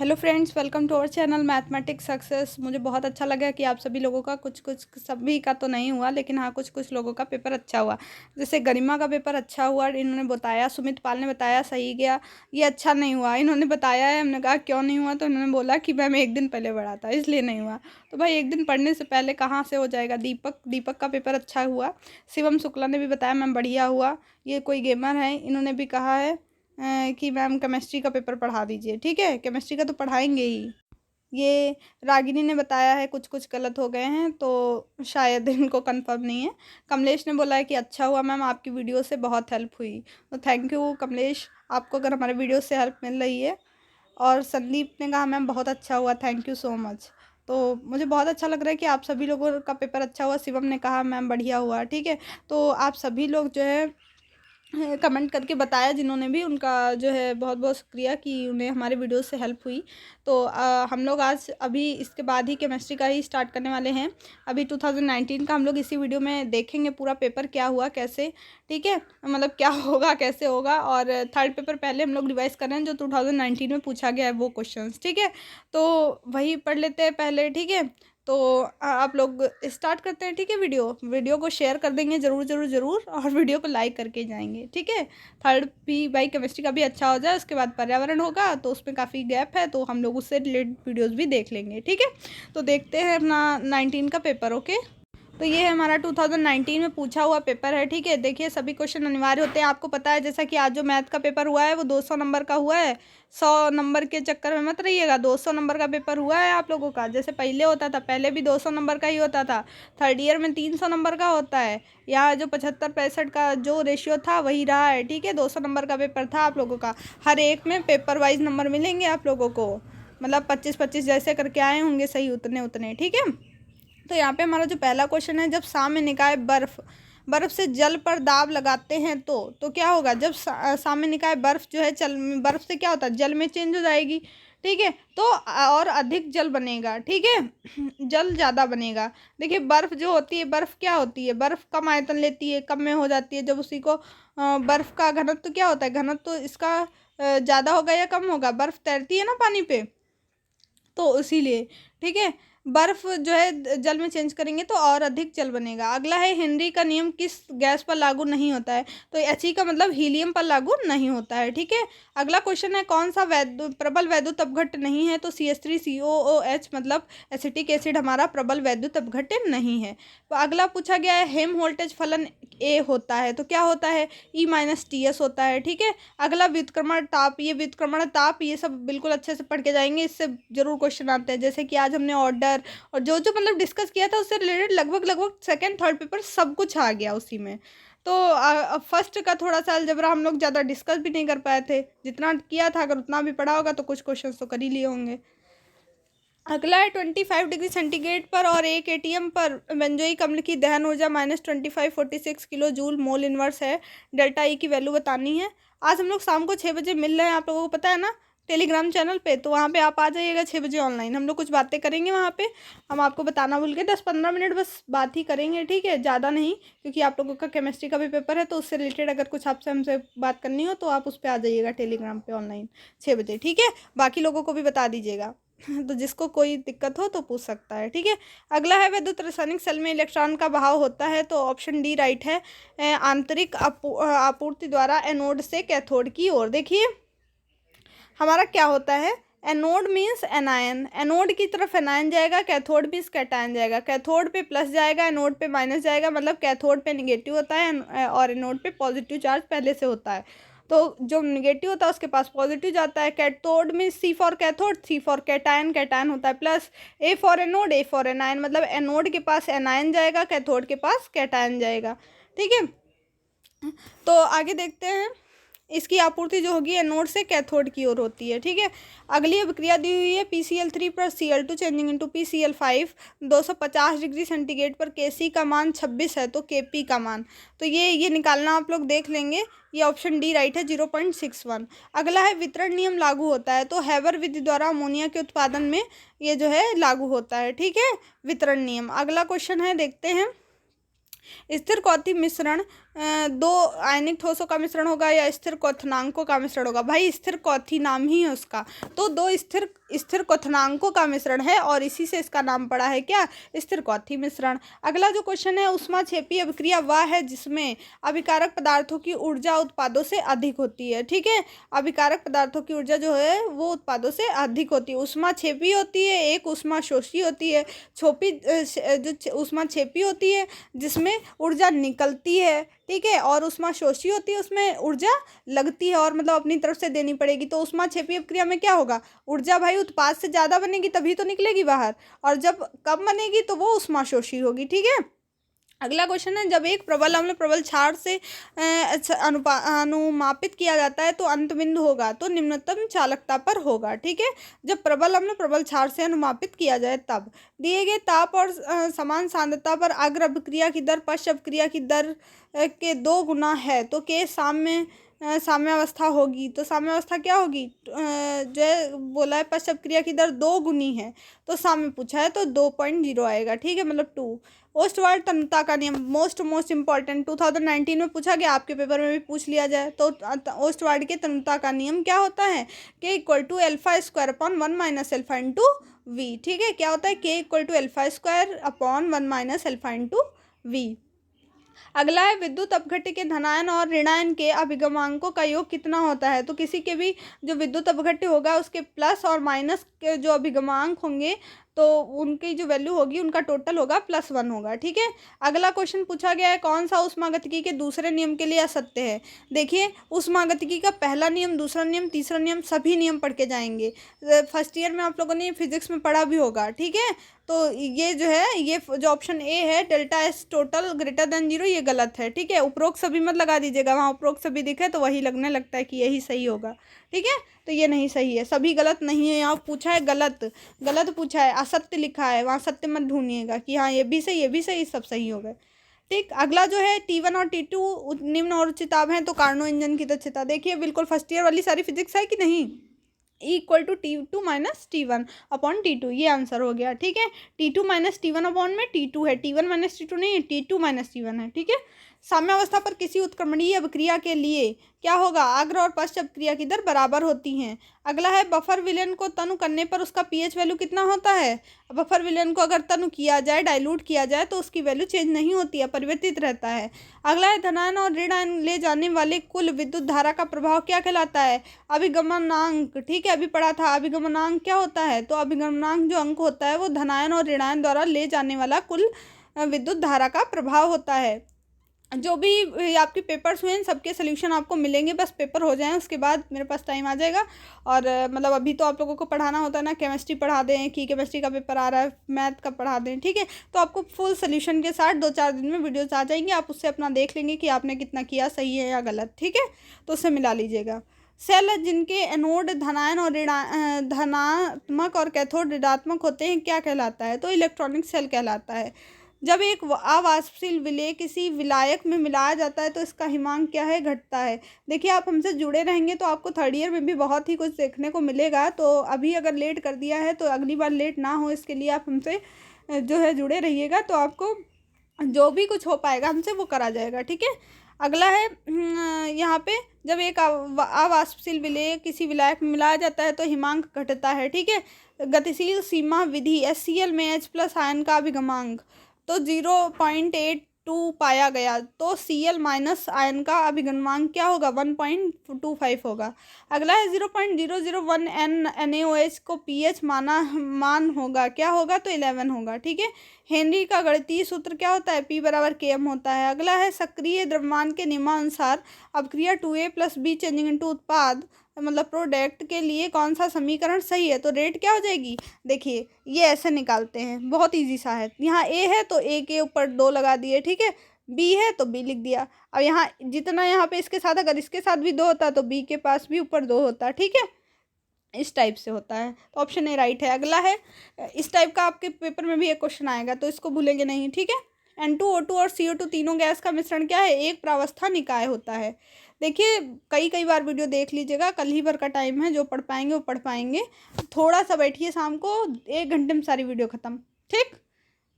Hello friends, welcome to our channel mathematics success. मुझे बहुत अच्छा लगा कि आप सभी लोगों का कुछ सभी का तो नहीं हुआ, लेकिन हाँ कुछ लोगों का पेपर अच्छा हुआ। जैसे गरिमा का पेपर अच्छा हुआ, इन्होंने बताया, सुमित पाल ने बताया सही गया। ये अच्छा नहीं हुआ, इन्होंने बताया है, हमने कहा क्यों नहीं हुआ, तो इन्होंने बोला कि मैम एक दिन पहले पढ़ा था इसलिए नहीं हुआ। तो भाई एक दिन पढ़ने से पहले कहाँ से हो जाएगा। दीपक का पेपर अच्छा हुआ। शिवम शुक्ला ने भी बताया मैम बढ़िया हुआ। ये कोई गेमर है, इन्होंने भी कहा है कि मैम केमिस्ट्री का पेपर पढ़ा दीजिए। ठीक है, केमिस्ट्री का तो पढ़ाएंगे ही। ये रागिनी ने बताया है कुछ गलत हो गए हैं, तो शायद इनको कंफर्म नहीं है। कमलेश ने बोला है कि अच्छा हुआ मैम, आपकी वीडियो से बहुत हेल्प हुई। तो थैंक यू कमलेश, आपको अगर हमारे वीडियो से हेल्प मिल रही है। और संदीप ने कहा मैम बहुत अच्छा हुआ, थैंक यू सो मच। तो मुझे बहुत अच्छा लग रहा है कि आप सभी लोगों का पेपर अच्छा हुआ। शिवम ने कहा मैम बढ़िया हुआ। ठीक है, तो आप सभी लोग जो है कमेंट करके बताया, जिन्होंने भी, उनका जो है बहुत बहुत शुक्रिया कि उन्हें हमारे वीडियो से हेल्प हुई। तो हम लोग आज अभी इसके बाद ही केमिस्ट्री का ही स्टार्ट करने वाले हैं। अभी 2019 का हम लोग इसी वीडियो में देखेंगे पूरा पेपर क्या हुआ कैसे। ठीक है, मतलब क्या होगा कैसे होगा। और थर्ड पेपर पहले हम लोग रिवाइज कर रहे हैं जो 2019 में पूछा गया है वो क्वेश्चंस। ठीक है, तो वही पढ़ लेते हैं पहले। ठीक है, तो आप लोग स्टार्ट करते हैं। ठीक है, वीडियो को शेयर कर देंगे ज़रूर ज़रूर ज़रूर, और वीडियो को लाइक करके जाएंगे। ठीक है, थर्ड भी भाई केमिस्ट्री का भी अच्छा हो जाए, उसके बाद पर्यावरण होगा तो उसमें काफ़ी गैप है, तो हम लोग उससे रिलेटेड वीडियोज़ भी देख लेंगे। ठीक है, तो देखते हैं अपना 19 का पेपर। ओके, तो ये है हमारा 2019 में पूछा हुआ पेपर है। ठीक है, देखिए सभी क्वेश्चन अनिवार्य होते हैं, आपको पता है। जैसा कि आज जो मैथ का पेपर हुआ है वो 200 नंबर का हुआ है। 100 नंबर के चक्कर में मत रहिएगा, 200 नंबर का पेपर हुआ है आप लोगों का। जैसे पहले होता था, पहले भी 200 नंबर का ही होता था। थर्ड ईयर में 300 नंबर का होता है। यहाँ जो 75-65 का जो रेशियो था वही रहा है। ठीक है, 200 नंबर का पेपर था आप लोगों का। हर एक में पेपर वाइज नंबर मिलेंगे आप लोगों को, मतलब 25-25 जैसे करके आए होंगे सही उतने उतने। ठीक है, तो यहाँ पे हमारा जो पहला क्वेश्चन है, जब साम्य निकाय बर्फ से जल पर दाब लगाते हैं तो क्या होगा। जब साम्य निकाय बर्फ जो है बर्फ से क्या होता है, जल में चेंज हो जाएगी। ठीक है, तो और अधिक जल बनेगा। ठीक है, जल ज़्यादा बनेगा। देखिए बर्फ़ जो होती है, बर्फ़ क्या होती है, बर्फ़ कम आयतन लेती है, कम में हो जाती है। जब उसी को बर्फ़ का घनत्व क्या होता है, घनत्व तो इसका ज़्यादा होगा या कम होगा। बर्फ़ तैरती है ना पानी पे, तो इसीलिए। ठीक है, बर्फ जो है जल में चेंज करेंगे तो और अधिक जल बनेगा। अगला है हेनरी का नियम किस गैस पर लागू नहीं होता है। तो एच का मतलब हीलियम पर लागू नहीं होता है। ठीक है, अगला क्वेश्चन है कौन सा प्रबल वैद्युत अपघट्य नहीं है। तो CH3COOH मतलब एसिटिक एसिड हमारा प्रबल वैद्युत अपघट्य नहीं है। तो अगला पूछा गया है हेम वोल्टेज फलन ए होता है तो क्या होता है, E-TS होता है। ठीक है, अगला व्युत्क्रमण ताप, ये व्युत्क्रमण ताप ये सब बिल्कुल अच्छे से पढ़ के जाएंगे, इससे जरूर क्वेश्चन आते हैं। जैसे कि आज हमने ऑर्डर और जो जो मतलब डिस्कस किया था उससे रिलेटेड लगभग सेकंड थर्ड पेपर सब कुछ आ गया उसी में। तो फर्स्ट का थोड़ा सा अलजेब्रा हम लोग ज़्यादा डिस्कस भी नहीं कर पाए थे, जितना किया था अगर उतना भी पढ़ा होगा तो कुछ क्वेश्चन तो कर ही लिए होंगे। अगला है 25 डिग्री सेंटीग्रेड पर और 1 ATM पर बेंजोइक अम्ल की दहन ऊर्जा -2546 किलो जूल मोल इनवर्स है। डेल्टा ई की वैल्यू बतानी है। आज हम लोग शाम को 6 बजे मिल रहे हैं, आप लोगों को पता है ना, टेलीग्राम चैनल पे। तो वहाँ पे आप आ जाइएगा 6 बजे ऑनलाइन, हम लोग कुछ बातें करेंगे वहाँ पे। हम आपको बताना भूल गए, 10-15 मिनट बस बात ही करेंगे। ठीक है, ज़्यादा नहीं, क्योंकि आप लोगों का केमिस्ट्री का भी पेपर है, तो उससे रिलेटेड अगर कुछ आपसे हमसे बात करनी हो तो आप उस पर आ जाइएगा टेलीग्राम पे ऑनलाइन 6 बजे। ठीक है, बाकी लोगों को भी बता दीजिएगा तो जिसको कोई दिक्कत हो तो पूछ सकता है। ठीक है, अगला है विद्युत रासायनिक सेल में इलेक्ट्रॉन का बहाव होता है। तो ऑप्शन डी राइट है, आंतरिक आपूर्ति द्वारा एनोड से कैथोड की ओर। देखिए हमारा क्या होता है, एनोड मीन्स एनायन, एनोड की तरफ एनायन जाएगा, कैथोड मीन्स कैटायन जाएगा। कैथोड पे प्लस जाएगा, एनोड पे माइनस जाएगा, मतलब कैथोड पे निगेटिव होता है और एनोड पे पॉजिटिव चार्ज पहले से होता है। तो जो निगेटिव होता है उसके पास पॉजिटिव जाता है। Cathode means C for cathode, C for cation, cation होता है plus. A for anode, A for anion, मतलब एनोड के पास एनायन जाएगा, कैथोड के पास कैटायन जाएगा। ठीक है, तो आगे देखते हैं। इसकी आपूर्ति जो होगी एनोड से कैथोड की ओर होती है। ठीक है, अगली अभिक्रिया दी हुई है PCl3 पर Cl2 changing into PCl5 250 degree centigrade पर Kc का मान 26 है तो Kp का मान, तो ये निकालना आप लोग देख लेंगे। ये ऑप्शन डी राइट है, 0.61। अगला है वितरण नियम लागू होता है। तो हैबर विधि द्वारा अमोनिया के उत्पादन में ये जो है लागू होता है। ठीक है, वितरण नियम। अगला क्वेश्चन है, देखते हैं। स्थिर कौतिक मिश्रण दो आयनिक ठोसों का मिश्रण होगा या स्थिर क्वथनांकों का मिश्रण होगा। भाई स्थिर क्वथी नाम ही है उसका, तो दो स्थिर स्थिर क्वथनांकों का मिश्रण है और इसी से इसका नाम पड़ा है क्या, स्थिर क्वथी मिश्रण। अगला जो क्वेश्चन है, ऊष्माक्षेपी अभिक्रिया वह है जिसमें अभिकारक पदार्थों की ऊर्जा उत्पादों से अधिक होती है। ठीक है, अभिकारक पदार्थों की ऊर्जा जो है वो उत्पादों से अधिक होती है। ऊष्माक्षेपी होती है, एक ऊष्माशोषी होती है। छोपी जो ऊष्माक्षेपी होती है जिसमें ऊर्जा निकलती है, ठीक है, और ऊष्माशोषी होती है उसमें ऊर्जा लगती है और मतलब अपनी तरफ से देनी पड़ेगी। तो ऊष्माक्षेपी अपक्रिया में क्या होगा, ऊर्जा भाई उत्पाद से ज़्यादा बनेगी तभी तो निकलेगी बाहर, और जब कम बनेगी तो वो ऊष्माशोषी होगी। ठीक है, अगला क्वेश्चन है, जब एक प्रबल अम्ल प्रबल क्षार से अनुमापित किया जाता है तो अंत बिंदु होगा, तो निम्नतम चालकता पर होगा। ठीक है, जब प्रबल अम्ल प्रबल क्षार से अनुमापित किया जाए तब दिए गए ताप और समान सांद्रता पर अग्र अभिक्रिया की दर पश्च अभिक्रिया की दर के 2 गुना है, तो के साम्यावस्था होगी। तो साम्यावस्था क्या होगी, जो बोला है पश्च अभिक्रिया की दर 2 गुनी है, तो साम्य पूछा है तो 2.0 आएगा। ठीक है, मतलब 2। ओस्टवाल्ड तन्यता का नियम मोस्ट इंपॉर्टेंट 2019 में पूछा गया, आपके पेपर में भी पूछ लिया जाए तो ओस्टवाल्ड के तन्यता का नियम क्या होता है, K equal to alpha square upon 1 minus alpha into V. ठीक है, क्या होता है, K equal to alpha square upon 1 minus alpha into V. अगला है, विद्युत अपघट्य के धनायन और ऋणायन के अभिगमांकों का योग कितना होता है। तो किसी के भी जो विद्युत अपघट्य होगा उसके प्लस और माइनस के जो अभिगमांक होंगे तो उनकी जो वैल्यू होगी उनका टोटल होगा +1 होगा। ठीक है, अगला क्वेश्चन पूछा गया है, कौन सा ऊष्मागतिकी के दूसरे नियम के लिए असत्य है। देखिए, ऊष्मागतिकी का पहला नियम, दूसरा नियम, तीसरा नियम सभी नियम पढ़ के जाएंगे। फर्स्ट ईयर में आप लोगों ने फिजिक्स में पढ़ा भी होगा। ठीक है, तो ये जो है, ये जो ऑप्शन ए है delta S total greater than 0, ये गलत है। ठीक है, उपरोक्त सभी मत लगा दीजिएगा, वहाँ उपरोक्त सभी दिखे तो वही लगने लगता है कि यही सही होगा। ठीक है, तो ये नहीं सही है, सभी गलत नहीं है। यहाँ पूछा है गलत, गलत पूछा है, असत्य लिखा है, वहाँ सत्य मत ढूंढिएगा कि हाँ ये भी सही, ये भी सही, सब सही हो गए। ठीक, अगला जो है T1 और T2 निम्न और उच्चताप हैं तो कार्नो इंजन की दक्षता। देखिए बिल्कुल फर्स्ट ईयर वाली सारी फिजिक्स है कि नहीं, equal to T2 minus T1 upon T2, ये आंसर हो गया। ठीक है, T2 माइनस T1 अपॉन में T2 है, T1 माइनस T2 नहीं है, T2 माइनस T1 है। ठीक है, साम्यावस्था पर किसी उत्क्रमणीय अभिक्रिया के लिए क्या होगा, अग्र और पश्च अभिक्रिया की दर बराबर होती हैं। अगला है, बफर विलयन को तनु करने पर उसका पीएच वैल्यू कितना होता है। बफर विलयन को अगर तनु किया जाए, डाइल्यूट किया जाए तो उसकी वैल्यू चेंज नहीं होती है, परिवर्तित रहता है। अगला है, धनायन और ऋणायन ले जाने वाले कुल विद्युत धारा का प्रभाव क्या कहलाता है, अभिगमनांक। ठीक है, अभी पढ़ा था अभिगमनांक क्या होता है, तो अभिगमनांक जो अंक होता है वो धनायन और ऋणायन द्वारा ले जाने वाला कुल विद्युत धारा का प्रभाव होता है। जो भी आपके पेपर्स हुए हैं सबके सोल्यूशन आपको मिलेंगे, बस पेपर हो जाएं उसके बाद मेरे पास टाइम आ जाएगा। और मतलब अभी तो आप लोगों को पढ़ाना होता है ना, केमिस्ट्री पढ़ा दें कि केमिस्ट्री का पेपर आ रहा है, मैथ का पढ़ा दें। ठीक है, तो आपको फुल सोल्यूशन के साथ 2-4 दिन में वीडियोस आ जाएंगे, आप उससे अपना देख लेंगे कि आपने कितना किया, सही है या गलत। ठीक है, तो उससे मिला लीजिएगा। सेल जिनके एनोड धनायन और धनात्मक और कैथोड ऋणात्मक होते हैं क्या कहलाता है, तो इलेक्ट्रॉनिक सेल कहलाता है। जब एक अवाष्पशील विलेय किसी विलायक में मिलाया जाता है तो इसका हिमांक क्या है, घटता है। देखिए, आप हमसे जुड़े रहेंगे तो आपको थर्ड ईयर में भी बहुत ही कुछ देखने को मिलेगा, तो अभी अगर लेट कर दिया है तो अगली बार लेट ना हो, इसके लिए आप हमसे जो है जुड़े रहिएगा, तो आपको जो भी कुछ हो पाएगा हमसे वो करा जाएगा। ठीक है, अगला है, यहाँ पे जब एक अवाष्पशील विलेय किसी विलायक में मिलाया जाता है तो हिमांक घटता है। ठीक है, गतिशील सीमा विधि HCl में H+ आयन का अभिगमांक तो 0.82 पाया गया, तो Cl माइनस आयन का अभिगमांक क्या होगा, 1.25 होगा। अगला है, 0.001 NaOH को pH मान होगा, क्या होगा, तो 11 होगा। ठीक है, हेनरी का गणितीय सूत्र क्या होता है, P बराबर Km होता है। अगला है, सक्रिय द्रव्यमान के नियमानुसार अभिक्रिया 2A + B चेंजिंग इनटू उत्पाद मतलब प्रोडक्ट के लिए कौन सा समीकरण सही है, तो रेट क्या हो जाएगी। देखिए, ये ऐसे निकालते हैं, बहुत इजी सा है। यहाँ ए है तो ए के ऊपर 2 लगा दिए, ठीक है, बी है तो बी लिख दिया। अब यहाँ जितना यहाँ पे इसके साथ अगर इसके साथ भी 2 होता तो बी के पास भी ऊपर 2 होता। ठीक है, इस टाइप से होता है, तो ऑप्शन ए राइट है। अगला है, इस टाइप का आपके पेपर में भी एक क्वेश्चन आएगा तो इसको भूलेंगे नहीं। ठीक है, N2O2 और CO2 तीनों गैस का मिश्रण क्या है, एक प्रावस्था निकाय होता है। देखिए, कई बार वीडियो देख लीजिएगा, कल ही भर का टाइम है, जो पढ़ पाएंगे वो पढ़ पाएंगे। थोड़ा सा बैठिए, शाम को 1 घंटे में सारी वीडियो ख़त्म। ठीक,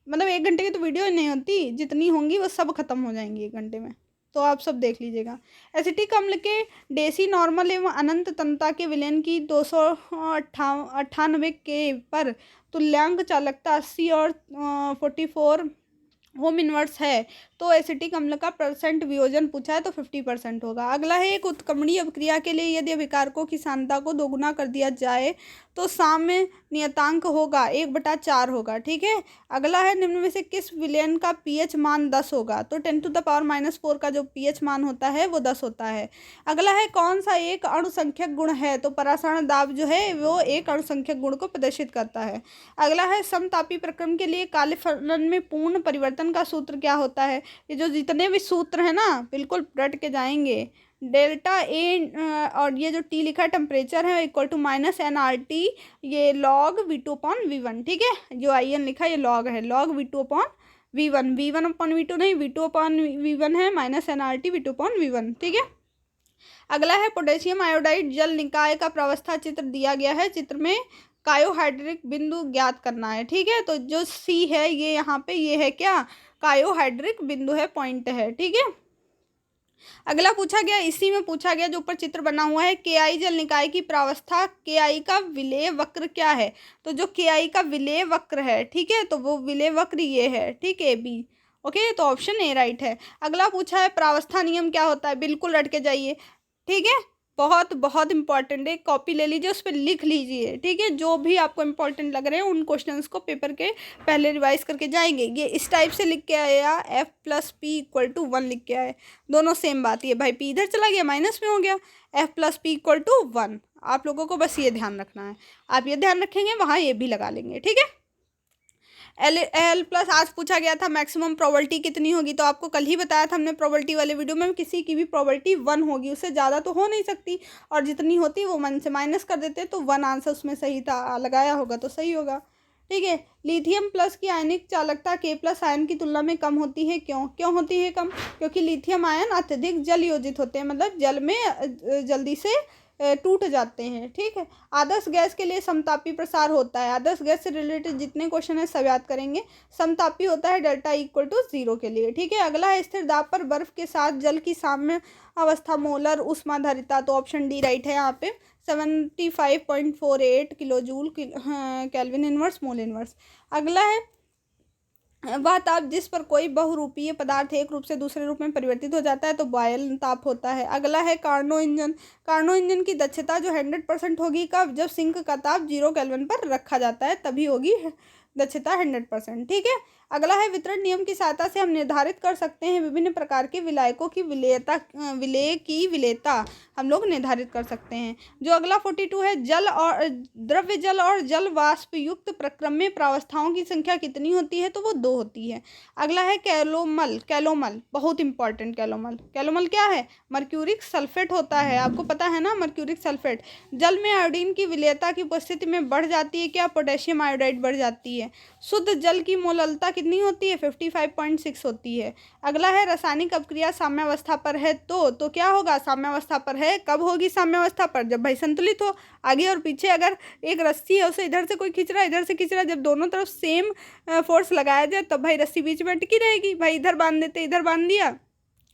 मतलब 1 घंटे की तो वीडियो ही नहीं होती, जितनी होंगी वो सब ख़त्म हो जाएंगी 1 घंटे में। तो आप सब देख लीजिएगा। एसिटिक अम्ल के डेसी नॉर्मल एवं अनंत तन्यता के विलयन की 298 के पर तुल्यांक चालकता 80 और 44 होम इनवर्स है, तो एसिटिक अम्ल का परसेंट वियोजन पूछा है तो 50% होगा। अगला है, एक उत्क्रमणीय अभिक्रिया के लिए यदि अभिकारकों की सांद्रता को दोगुना कर दिया जाए तो साम्य नियतांक होगा 1/4 होगा। ठीक है। अगला है, निम्न में से किस विलयन का पीएच मान 10 होगा, तो 10⁻⁻4 का जो पीएच मान होता है वो 10 होता है। अगला है, कौन सा एक अणुसंख्यक गुण है, तो परासरण दाब जो है वो एक अणुसंख्यक गुण को प्रदर्शित करता है। अगला है, समतापी प्रक्रम के लिए काले फलन में पूर्ण परिवर्तन का सूत्र क्या होता है। ये जो जितने भी सूत्र है ना बिल्कुल रट के जाएंगे। डेल्टा ए और ये जो टी लिखा है टेम्परेचर है इक्वल टू -nRT, ये log V2/V1। ठीक है। जो IN लिखा है ये log है, log V2/V1, V1/V2 नहीं, V2/V1 है, -nRT V2/V1। ठीक है। अगला है, पोटेशियम आयोडाइड जल निकाय का प्रावस्था चित्र दिया गया है, चित्र में कायोहाइड्रिक बिंदु ज्ञात करना है। ठीक है। तो जो सी है ये यहाँ पे ये है क्या, कायोहाइड्रिक बिंदु है, पॉइंट है। ठीक है। अगला पूछा गया, इसी में पूछा गया जो ऊपर चित्र बना हुआ है, KI जल निकाय की प्रावस्था, KI का विलेय वक्र क्या है, तो जो KI का विलेय वक्र है, ठीक है, तो वो विलेय वक्र ये है। ठीक है, B। ओके, तो ऑप्शन ए राइट है। अगला पूछा है, प्रावस्था नियम क्या होता है, बिल्कुल रट के जाइए। ठीक है। बहुत बहुत इंपॉर्टेंट है, कॉपी ले लीजिए, उस पर लिख लीजिए। ठीक है। जो भी आपको इंपॉर्टेंट लग रहे हैं उन क्वेश्चंस को पेपर के पहले रिवाइज करके जाएंगे। ये इस टाइप से लिख के आया, F+P=1 लिख के आए, दोनों सेम बात। ये भाई P इधर चला गया, माइनस में हो गया, F+P=1। आप लोगों को बस ये ध्यान रखना है, आप ये ध्यान रखेंगे वहाँ ये भी लगा लेंगे। ठीक है। L+ आज पूछा गया था मैक्सिमम प्रोबेबिलिटी कितनी होगी, तो आपको कल ही बताया था हमने प्रोबेबिलिटी वाले वीडियो में, किसी की भी प्रोबेबिलिटी 1 होगी, उससे ज़्यादा तो हो नहीं सकती, और जितनी होती वो 1 से माइनस कर देते, तो 1 आंसर उसमें सही था, लगाया होगा तो सही होगा। ठीक है। लिथियम प्लस की आयनिक चालकता K+ आयन की तुलना में कम होती है, क्यों होती है कम, क्योंकि लिथियम आयन अत्यधिक जल योजित होते हैं, मतलब जल में जल्दी से टूट जाते हैं। ठीक है। आदर्श गैस के लिए समतापी प्रसार होता है, आदर्श गैस से रिलेटेड जितने क्वेश्चन है सब याद करेंगे। समतापी होता है ΔE=0 के लिए। ठीक है। अगला है, स्थिर दाब पर बर्फ के साथ जल की साम्य अवस्था मोलर ऊष्माधारिता, तो ऑप्शन डी राइट है यहाँ पे, 75.48 kilojoule kelvin inverse mole inverse. अगला है, वह ताप जिस पर कोई बहुरूपीय पदार्थ एक रूप से दूसरे रूप में परिवर्तित हो जाता है तो बॉयल ताप होता है। अगला है, कार्नो इंजन की दक्षता जो 100% होगी कब, जब सिंक का ताप 0 केल्विन पर रखा जाता है, तभी होगी दक्षता 100%। ठीक है। अगला है, वितरण नियम की सहायता से हम निर्धारित कर सकते हैं विभिन्न प्रकार के विलायकों की विलेयता हम लोग निर्धारित कर सकते हैं। जो अगला 42 है, द्रव्य जल और जल वाष्प युक्त प्रक्रम में प्रावस्थाओं की संख्या कितनी होती है, तो वो 2 होती है। अगला है, कैलोमल बहुत इंपॉर्टेंट। कैलोमल क्या है, मर्क्यूरिक सल्फेट होता है, आपको पता है ना मर्क्यूरिक सल्फेट। जल में आयोडीन की विलेयता की उपस्थिति में बढ़ जाती है क्या, पोटेशियम आयोडाइड बढ़ जाती है। शुद्ध जल की मोललता कितनी होती है, 55.6 होती है। अगला है, रासायनिक अपक्रिया साम्यावस्था पर है, तो क्या होगा, साम्यावस्था पर है, कब होगी साम्यावस्था पर, जब भाई संतुलित हो। आगे और पीछे अगर एक रस्सी है उसे इधर से कोई खींच रहा है इधर से खींच रहा है, जब दोनों तरफ सेम फोर्स लगाया जाए तब भाई रस्सी बीच में अटकी रहेगी। भाई इधर बांध देते, इधर बांध दिया,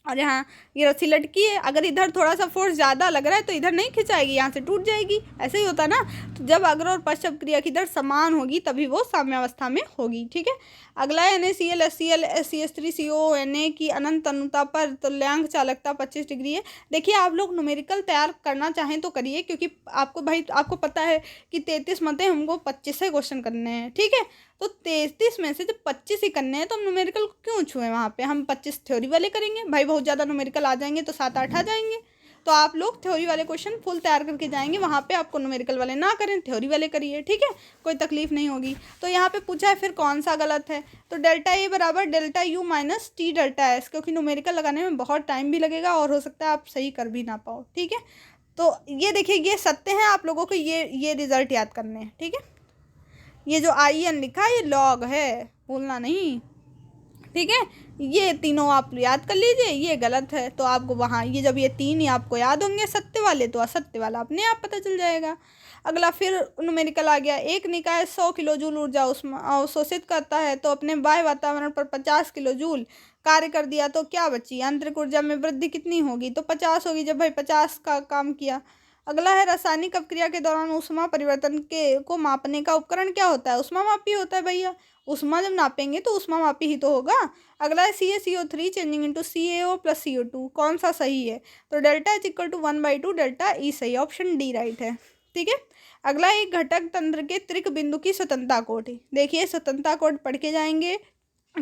और यहाँ ये रस्सी लटकी है, अगर इधर थोड़ा सा फोर्स ज़्यादा लग रहा है तो इधर नहीं खिंचाएगी, यहाँ से टूट जाएगी। ऐसे ही होता ना। तो जब अग्र और पश्च अपक्रिया की दर समान होगी तभी वो साम्यावस्था में होगी। ठीक है। अगला है, NaCl HCl SCH3CO Na की अनंत तन्यता पर तुल्यांक चालकता 25 डिग्री है। देखिए, आप लोग न्यूमेरिकल तैयार करना चाहें तो करिए, क्योंकि आपको पता है कि 33 मतें हमको 25 से क्वेश्चन करने हैं। ठीक है। तो 33 में से जब 25 ही करने हैं तो हम न्यूमेरिकल को क्यों छुएं, वहाँ पे हम 25 थ्योरी वाले करेंगे। भाई बहुत ज़्यादा न्यूमेरिकल आ जाएंगे तो 7-8 आ जाएंगे, तो आप लोग थ्योरी वाले क्वेश्चन फुल तैयार करके जाएंगे, वहाँ पे आपको न्यूमेरिकल वाले ना करें, थ्योरी वाले करिए। ठीक है, कोई तकलीफ नहीं होगी। तो यहाँ पे पूछा है फिर कौन सा गलत है, तो ΔA बराबर ΔU माइनस T ΔS, क्योंकि न्यूमेरिकल लगाने में बहुत टाइम भी लगेगा और हो सकता है आप सही कर भी ना पाओ। ठीक है। तो ये देखिए, ये सत्य हैं, आप लोगों को ये रिजल्ट याद करने हैं। ठीक है। ये जो IN लिखा है ये लॉग है, भूलना नहीं। ठीक है, ये तीनों आप याद कर लीजिए, ये गलत है तो आपको वहाँ ये जब ये तीन ही आपको याद होंगे सत्य वाले तो असत्य वाला अपने आप पता चल जाएगा। अगला फिर न्यूमेरिकल आ गया, एक निकाय 100 किलो जूल ऊर्जा अवशोषित करता है तो अपने बाह्य वातावरण पर 50 किलो जूल कार्य कर दिया तो क्या बची, आंतरिक ऊर्जा में वृद्धि कितनी होगी, तो 50 होगी जब भाई 50 का काम किया। अगला है रासायनिक अपक्रिया के दौरान ऊष्मा परिवर्तन के को मापने का उपकरण क्या होता है, ऊष्मा मापी होता है भैया, ऊष्मा जब नापेंगे तो ऊष्मा मापी ही तो होगा। अगला है CaCO3 changing into CaO plus CO2, कौन सा सही है, तो delta is equal to 1/2 delta E सही, ऑप्शन डी राइट है। ठीक है, अगला एक घटक तंत्र के त्रिक बिंदु की स्वतंत्रता कोटि, देखिए स्वतंत्रता कोटि पढ़ के जाएंगे,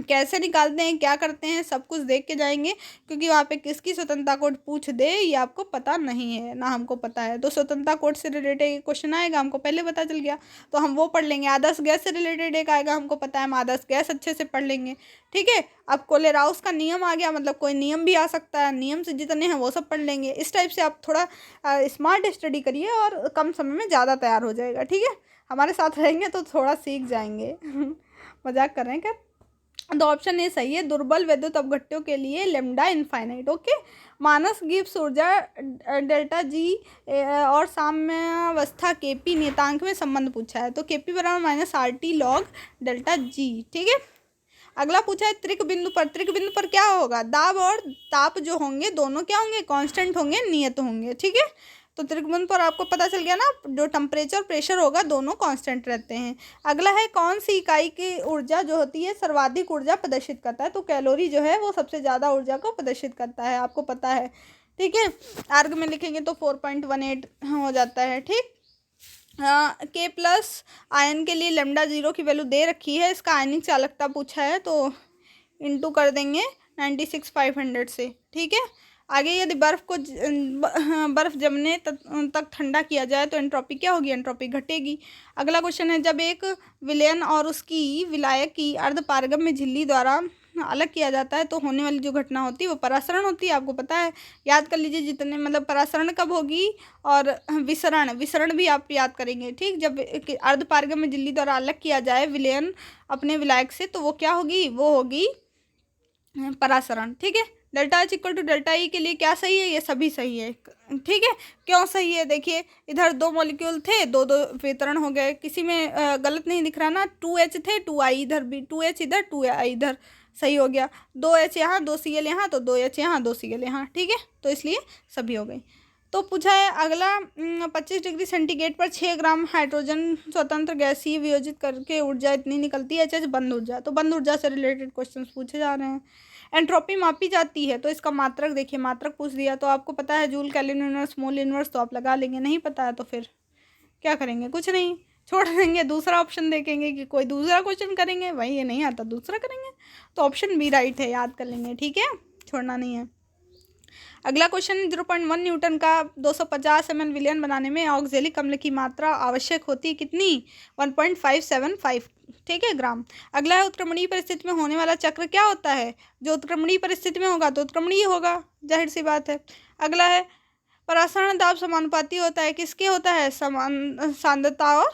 कैसे निकालते हैं क्या करते हैं सब कुछ देख के जाएंगे, क्योंकि वहाँ पे किसकी स्वतंत्रता कोड पूछ दे ये आपको पता नहीं है ना हमको पता है, तो स्वतंत्रता कोड से रिलेटेड क्वेश्चन आएगा हमको पहले पता चल गया तो हम वो पढ़ लेंगे। आदर्श गैस से रिलेटेड एक आएगा हमको पता है, हम आदर्श गैस अच्छे से पढ़ लेंगे। ठीक है, अब कोलेराउस का नियम आ गया, मतलब कोई नियम भी आ सकता है, नियम से जितने हैं वो सब पढ़ लेंगे। इस टाइप से आप थोड़ा स्मार्ट स्टडी करिए और कम समय में ज़्यादा तैयार हो जाएगा। ठीक है, हमारे साथ रहेंगे तो थोड़ा सीख जाएंगे मजाक कर रहे हैं क्या, तो ऑप्शन ए सही है, दुर्बल विद्युत अपघट्यों के लिए लेमडा इनफाइनाइट। ओके, मानस गिब्स ऊर्जा डेल्टा जी और साम्यावस्था केपी नियतांक में संबंध पूछा है, तो केपी बराबर -RT लॉग डेल्टा जी। ठीक है, अगला पूछा है त्रिक बिंदु पर, त्रिक बिंदु पर क्या होगा, दाब और ताप जो होंगे दोनों क्या होंगे, कांस्टेंट होंगे, नियत होंगे। ठीक है, तो त्रिक बिंदु पर आपको पता चल गया ना, जो टेम्परेचर प्रेशर होगा दोनों कांस्टेंट रहते हैं। अगला है कौन सी इकाई की ऊर्जा जो होती है सर्वाधिक ऊर्जा प्रदर्शित करता है, तो कैलोरी जो है वो सबसे ज़्यादा ऊर्जा को प्रदर्शित करता है, आपको पता है। ठीक है, आर्ग में लिखेंगे तो 4.18 हो जाता है। ठीक, के प्लस आयन के लिए लेमडा 0 की वैल्यू दे रखी है, इसका आयनिक चालकता पूछा है तो इंटू कर देंगे 96,500 से। ठीक है, आगे यदि बर्फ जमने तक ठंडा किया जाए तो एंट्रोपी क्या होगी, एंट्रोपी घटेगी। अगला क्वेश्चन है, जब एक विलयन और उसकी विलायक की अर्धपारगम्य झिल्ली द्वारा अलग किया जाता है तो होने वाली जो घटना होती है वो परासरण होती है, आपको पता है, याद कर लीजिए जितने, मतलब परासरण कब होगी और विसरण, विसरण भी आप याद करेंगे। ठीक, जब अर्धपारगम्य झिल्ली द्वारा अलग किया जाए विलयन अपने विलायक से तो वो क्या होगी, वो होगी परासरण। ठीक है, delta H equal to delta E के लिए क्या सही है, ये सभी सही है। ठीक है, क्यों सही है, देखिए इधर दो मॉलिक्यूल थे, दो दो वितरण हो गए, किसी में गलत नहीं दिख रहा ना, 2H थे 2I इधर भी, 2H इधर 2I इधर, सही हो गया, 2H यहाँ 2Cl यहाँ तो 2H यहाँ 2Cl यहाँ। ठीक है, तो इसलिए सभी हो गई। तो पूछा है अगला 25 डिग्री सेंटीग्रेड पर 6 ग्राम हाइड्रोजन स्वतंत्र गैसीय वियोजित करके ऊर्जा इतनी निकलती है, HH बंद ऊर्जा, तो बंद ऊर्जा से रिलेटेड क्वेश्चन पूछे जा रहे हैं। एंट्रोपी मापी जाती है तो इसका मात्रक देखिए, मात्रक पूछ दिया तो आपको पता है joule kelvin inverse mole inverse तो आप लगा लेंगे, नहीं पता है तो फिर क्या करेंगे, कुछ नहीं, छोड़ देंगे, दूसरा ऑप्शन देखेंगे कि कोई दूसरा क्वेश्चन करेंगे, वही ये नहीं आता दूसरा करेंगे, तो ऑप्शन बी राइट है, याद कर लेंगे। ठीक है, छोड़ना नहीं है। अगला क्वेश्चन, 0.1 न्यूटन का 250 ml विलयन बनाने में ऑक्जेलिक अम्ल की मात्रा आवश्यक होती है कितनी, 1.575। ठीक है, ग्राम। अगला है उत्क्रमणीय परिस्थिति में होने वाला चक्र क्या होता है, जो उत्क्रमणीय परिस्थिति में होगा तो उत्क्रमणीय होगा, जाहिर सी बात है। अगला है परासरण दाब समानुपाती होता है, किसके होता है, समान सांद्रता और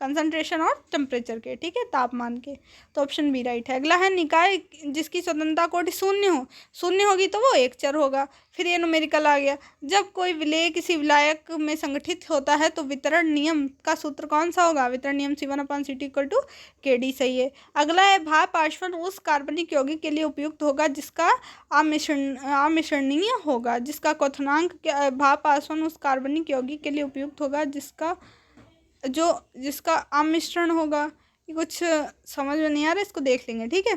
कंसंट्रेशन और टेम्परेचर के। ठीक है, तापमान के, तो ऑप्शन बी राइट है। अगला है निकाय जिसकी स्वतंत्रता कोटि शून्य हो, शून्य होगी तो वो एक चर होगा। फिर ये न्यूमेरिकल आ गया, जब कोई विलेय किसी विलायक में संगठित होता है तो वितरण नियम का सूत्र कौन सा होगा, वितरण नियम C1/CT = KD, सही है। अगला है भाप आश्वन उस कार्बनिक यौगिक के लिए उपयुक्त होगा जिसका अमिश्रणीय होगा, जिसका क्वथनांक भाप आश्वन उस कार्बनिक यौगिक के लिए उपयुक्त होगा जिसका अमिश्रण होगा। ये कुछ समझ में नहीं आ रहा, इसको देख लेंगे। ठीक है,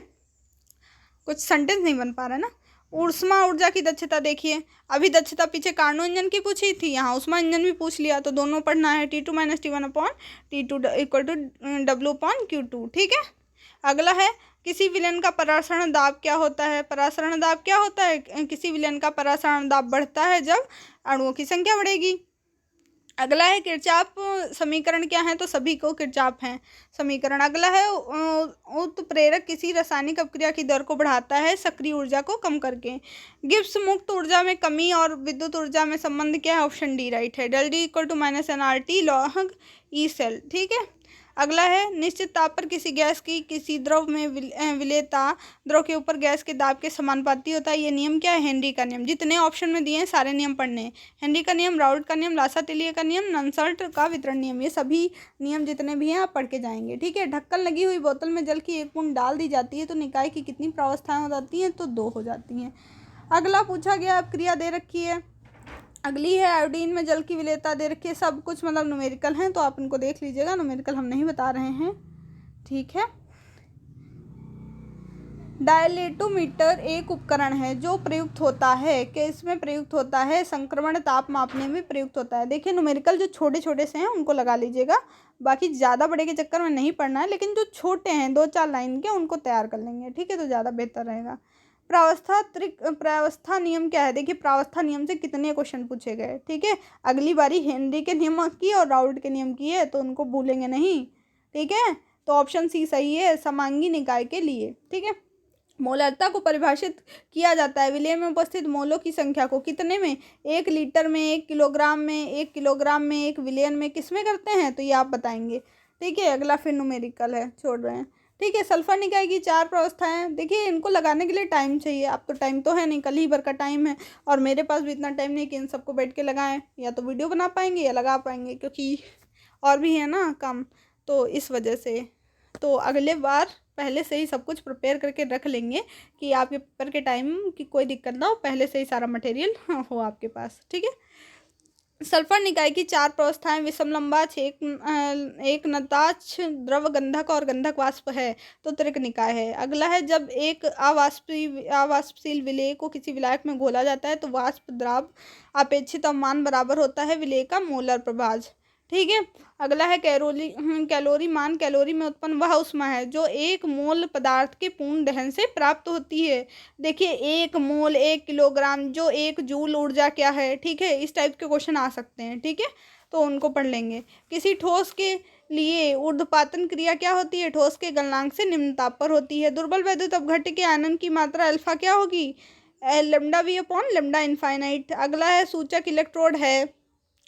कुछ सेंटेंस नहीं बन पा रहा है ना। ऊष्मा ऊर्जा की दक्षता देखिए, अभी दक्षता पीछे कार्नो इंजन की पूछी थी, यहाँ ऊष्मा इंजन भी पूछ लिया, तो दोनों पढ़ना है, T2 - T1/T2 = W/Q2। ठीक है, अगला है किसी विलयन का परासरण दाब क्या होता है, परासरण दाब क्या होता है, किसी विलयन का परासरण दाब बढ़ता है जब अणुओं की संख्या बढ़ेगी। अगला है किरचॉफ समीकरण क्या है, तो सभी को किरचॉफ हैं समीकरण। अगला है उत्प्रेरक किसी रासायनिक अपक्रिया की दर को बढ़ाता है सक्रिय ऊर्जा को कम करके। गिब्स मुक्त ऊर्जा में कमी और विद्युत ऊर्जा में संबंध क्या है, ऑप्शन डी राइट है, del D = -nRT log E cell. ठीक है, अगला है निश्चित ताप पर किसी गैस की किसी द्रव में विलेयता द्रव के ऊपर गैस के दाब के समानुपाती होता है। ये नियम क्या है? हेनरी का नियम। जितने ऑप्शन में दिए हैं सारे नियम पढ़ने हैं। हेनरी का नियम, राउल्ट का नियम, लासा-तेलियर का नियम, नॉनसल्ट का वितरण नियम, ये सभी नियम जितने भी हैं आप पढ़ के जाएंगे। ठीक है। ढक्कन लगी हुई बोतल में जल की 1 बूंद डाल दी जाती है तो निकाय की कितनी प्रावस्थाएं हो जाती हैं? तो 2 हो जाती हैं। अगला पूछा गया, अब क्रिया दे रखी है। अगली है आयोडीन में जल की विलेयता दे रखी है। सब कुछ मतलब न्यूमेरिकल हैं तो आप इनको देख लीजिएगा, न्यूमेरिकल हम नहीं बता रहे हैं। ठीक है। डायलेटोमीटर एक उपकरण है जो प्रयुक्त होता है, किस में प्रयुक्त होता है? संक्रमण ताप मापने में प्रयुक्त होता है। देखिए न्यूमेरिकल जो छोटे छोटे से हैं उनको लगा लीजिएगा, बाकी ज़्यादा बड़े के चक्कर में नहीं पढ़ना है, लेकिन जो छोटे हैं 2-4 लाइन के उनको तैयार कर लेंगे। ठीक है, तो ज़्यादा बेहतर रहेगा। प्रावस्था नियम क्या है? देखिए प्रावस्था नियम से कितने क्वेश्चन पूछे गए। ठीक है, अगली बारी हेनरी के नियम की और राउल्ट के नियम की है तो उनको भूलेंगे नहीं। ठीक है, तो ऑप्शन सी सही है समांगी निकाय के लिए। ठीक है। मोलरता को परिभाषित किया जाता है विलेय में उपस्थित मोलों की संख्या को कितने में? 1 लीटर में, 1 किलोग्राम में, 1 किलोग्राम में, 1 विलेयन में, किस में करते हैं? तो ये आप बताएंगे। ठीक है, अगला फिर न्यूमेरिकल है, छोड़ रहे हैं। ठीक है। सल्फर निकाय की 4 प्रावस्थाएं। देखिए इनको लगाने के लिए टाइम चाहिए, अब तो टाइम तो है नहीं, कल ही भर का टाइम है और मेरे पास भी इतना टाइम नहीं कि इन सबको बैठ के लगाएं। या तो वीडियो बना पाएंगे या लगा पाएंगे, क्योंकि और भी है ना काम, तो इस वजह से तो अगले बार पहले से ही सब कुछ प्रिपेयर करके रख लेंगे कि आपके पेपर के टाइम की कोई दिक्कत ना हो, पहले से ही सारा मटेरियल हो आपके पास। ठीक है। सल्फर निकाय की 4 प्रावस्थाएं विषम लंबाक्ष, एक नताक्ष, द्रव गंधक और गंधक वाष्प है तो त्रिक निकाय है। अगला है जब एक अवाष्पशील विलेय को किसी विलायक में घोला जाता है तो वाष्प द्राव अपेक्षित अवमान बराबर होता है विलेय का मोलर प्रभाज। ठीक है। अगला है कैलोरी मान। कैलोरी में उत्पन्न वह ऊष्मा है जो 1 मोल पदार्थ के पूर्ण दहन से प्राप्त होती है। देखिए 1 मोल 1 किलोग्राम जो 1 जूल ऊर्जा क्या है? ठीक है, इस टाइप के क्वेश्चन आ सकते हैं। ठीक है, तो उनको पढ़ लेंगे। किसी ठोस के लिए ऊर्ध्वपातन क्रिया क्या होती है? ठोस के गलनांक से निम्न ताप पर होती है। दुर्बल वैद्युत अपघट्य के आयनन की मात्रा अल्फा क्या होगी? Lambda V upon lambda infinite. अगला है सूचक इलेक्ट्रोड है,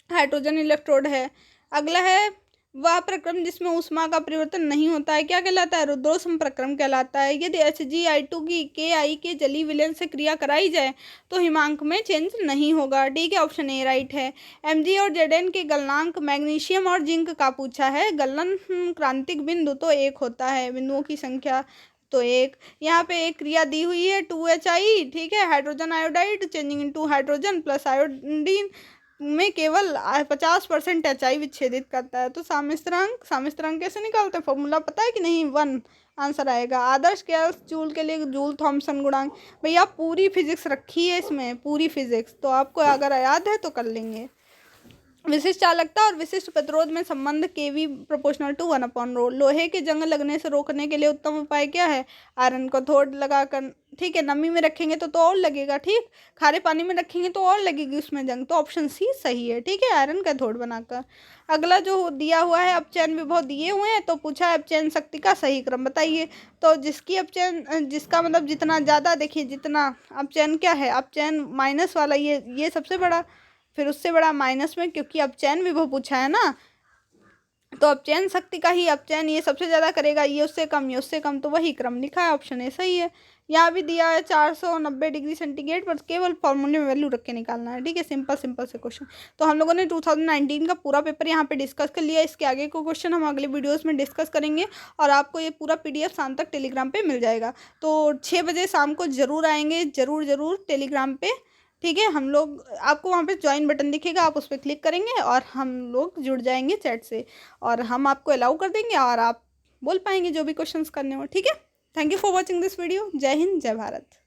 हाइड्रोजन इलेक्ट्रोड है। अगला है वह प्रक्रम जिसमें ऊष्मा का परिवर्तन नहीं होता है क्या कहलाता है? रुद्रोष्म प्रक्रम कहलाता है। यदि Hg(I2) की Ki के जलीय विलयन से क्रिया कराई जाए तो हिमांक में चेंज नहीं होगा। ठीक है, ऑप्शन ए राइट है। Mg और Zn के गलनांक मैग्नीशियम और जिंक का पूछा है। गलन क्रांतिक बिंदु तो 1 होता है, बिंदुओं की संख्या तो 1। यहाँ पे एक क्रिया दी हुई है 2Hi। ठीक है, hydrogen iodide changing into hydrogen plus iodine में केवल 50% HI विच्छेदित करता है। तो सामिस्त्रांक कैसे निकालते हैं? फॉर्मूला पता है कि नहीं? 1 आंसर आएगा। आदर्श गैस जूल के लिए जूल थॉम्सन गुणांक। भैया पूरी फिजिक्स रखी है इसमें, पूरी फिजिक्स, तो आपको अगर याद है तो कर लेंगे। विशिष्ट चालकता और विशिष्ट प्रतिरोध में संबंध Kv प्रोपोर्शनल टू 1/ρ। लोहे के जंग लगने से रोकने के लिए उत्तम उपाय क्या है? आयरन कैथोड लगाकर। ठीक है, नमी में रखेंगे तो और लगेगा। ठीक, खारे पानी में रखेंगे तो और लगेगी उसमें जंग, तो ऑप्शन सी सही है। ठीक है, आयरन कैथोड बनाकर। अगला जो दिया हुआ है अपचयन विभव दिए हुए हैं तो पूछा है अपचयन शक्ति का सही क्रम बताइए। तो जिसकी अपचयन जिसका मतलब जितना ज़्यादा, देखिए जितना अपचयन क्या है, अपचयन माइनस वाला ये सबसे बड़ा, फिर उससे बड़ा माइनस में, क्योंकि अपचयन विभव पूछा है ना, तो अपचयन शक्ति का ही अपचयन ये सबसे ज़्यादा करेगा, ये उससे कम, ये उससे कम, तो वही क्रम लिखा है, ऑप्शन ए सही है। यहाँ भी दिया है 490 डिग्री सेंटीग्रेड पर, केवल फॉर्मूले में वैल्यू रख के निकालना है। ठीक है, सिंपल से क्वेश्चन। तो हम लोगों ने 2019 का पूरा पेपर यहाँ पे डिस्कस कर लिया। इसके आगे को क्वेश्चन हम अगले वीडियोस में डिस्कस करेंगे और आपको ये पूरा PDF शाम तक टेलीग्राम पे मिल जाएगा। तो 6 बजे शाम को ज़रूर आएंगे, ज़रूर टेलीग्राम पे। ठीक है, हम लोग आपको वहाँ पे ज्वाइन बटन दिखेगा, आप उस पर क्लिक करेंगे और हम लोग जुड़ जाएंगे चैट से और हम आपको अलाउ कर देंगे और आप बोल पाएंगे जो भी क्वेश्चंस करने हो। ठीक है, thank you for watching this video. जय हिंद, जय भारत।